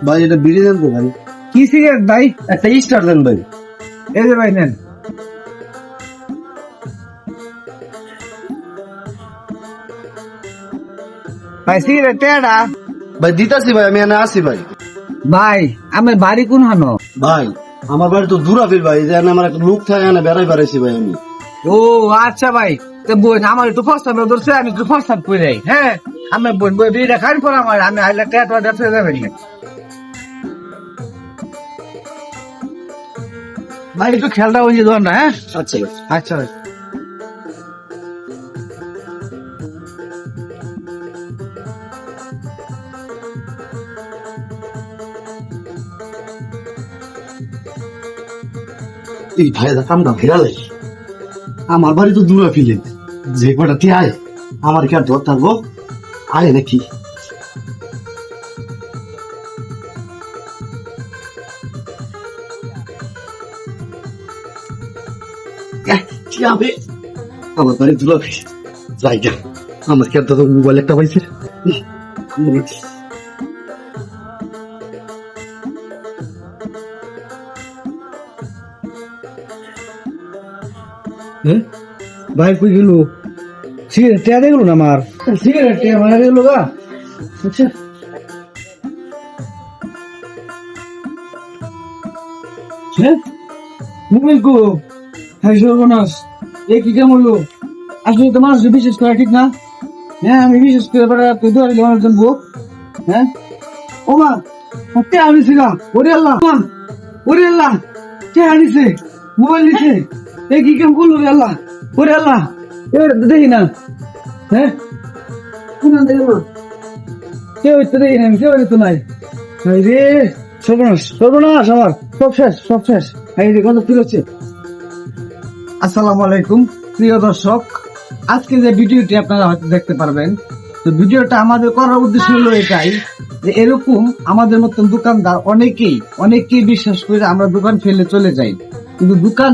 ভাই এটা বিড়ি দেন তো ভাই, কি সিগারেট ভাই? একটা স্টার দেন ভাই। এই যে ভাই নেন। ভাই সিগারেট টেডা। ভাই দিতাছি ভাই, আমি এনে আসি ভাই। ভাই আমার বাড়ি কোন হানো? ভাই আমার বাড়ি তো দূরাফির ভাই, যে আমার একটা লোক থাকে এনে বেড়াই বেড়াইছি ভাই আমি। ও আচ্ছা ভাই, তো বোন আমার একটু প্রস্তাব ধরছে, আমি একটু প্রস্তাব করে যাই। হ্যাঁ আমি বোন বই বিড়িটা খাই পর আমার, আমি আইলে টেটা দেখতে যাবেন না। ভাই একটু খেলটা বুঝিয়ে দেন না। হ্যাঁ আচ্ছা ভাই। আচ্ছা ভাই। এই ভাই কামটা ফেরালে, আমার বাড়ি তো দূরাফিলে, যে কটা তে আয় আমার কি আর ধর থাকবো, আয় নাকি? কি হবে আমার বাড়ি দূরাফিল, জায়গা আমার কি আর দাদা মোবাইল একটা পাইছে। ভাই কই গেল? সিগারেট টেয়া দেখলো না আমার, সিগারেট টেয়া মানে দেখলো গা। আচ্ছা হ্যাঁ মোবাইল কো, হ্যাঁ সর্বনাশ, এ কি কেমন হলো? আসলে তো মানুষ বিশেষ করা ঠিক না। হ্যাঁ আমি বিশেষ করে তুই তো মানুষজন বুক। হ্যাঁ ও মা, কে আনিছিলাম? ওরে আল্লাহ মা, ওরে আল্লাহ, কে আনিছে? মোবাইল নিছে, এ কি কেমন করলো রে আল্লাহ? ওরে আল্লাহ, এ দেখি না। হ্যাঁ কোন দেখলো? কেউ তো দেখি না, কেউ তো নাই। এই রে সর্বনাশ, সর্বনাশ আমার, সব শেষ, সব শেষ। এই রে কত কি হচ্ছে? আসসালামু আলাইকুম প্রিয় দর্শক, আজকে যে ভিডিওটি আপনারা হয়তো দেখতে পারবেন, তো ভিডিওটা আমাদের করার উদ্দেশ্য হলো এটাই যে এরকম আমাদের মতন দোকানদার অনেকেই বিশ্বাস করে আমরা দোকান ফেলে চলে যাই, কিন্তু দোকান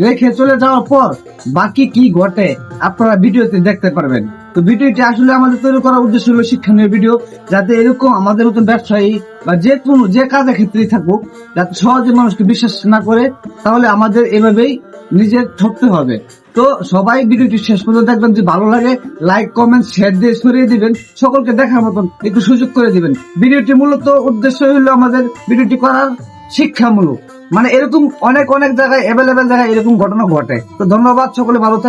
রেখে চলে যাওয়ার পর বাকি কি ঘটে আপনারা ভিডিওতে দেখতে পারবেন। তো ভিডিওটি আসলে আমাদের তৈরি করার উদ্দেশ্য হলো শিক্ষণীয় ভিডিও, যাতে এরকম আমাদের মতন ব্যবসায়ী বা যে কাজের ক্ষেত্রেই থাকুক, যাতে সহজে মানুষকে বিশ্বাস না করে, তাহলে আমাদের এভাবেই নিজের ঠকতে হবে। তো সবাই ভিডিওটি শেষ পর্যন্ত দেখবেন, যে ভালো লাগে লাইক কমেন্ট শেয়ার দিয়ে ছড়িয়ে দিবেন, সকলকে দেখার মতন একটু সুযোগ করে দিবেন। ভিডিওটি মূলত উদ্দেশ্য হলো আমাদের ভিডিওটি করার শিক্ষামূলক, মানে এরকম অনেক জায়গায় অ্যাভেলেবেল জায়গায় এরকম ঘটনা ঘটে। তো ধন্যবাদ, সকলে ভালো থাকুন।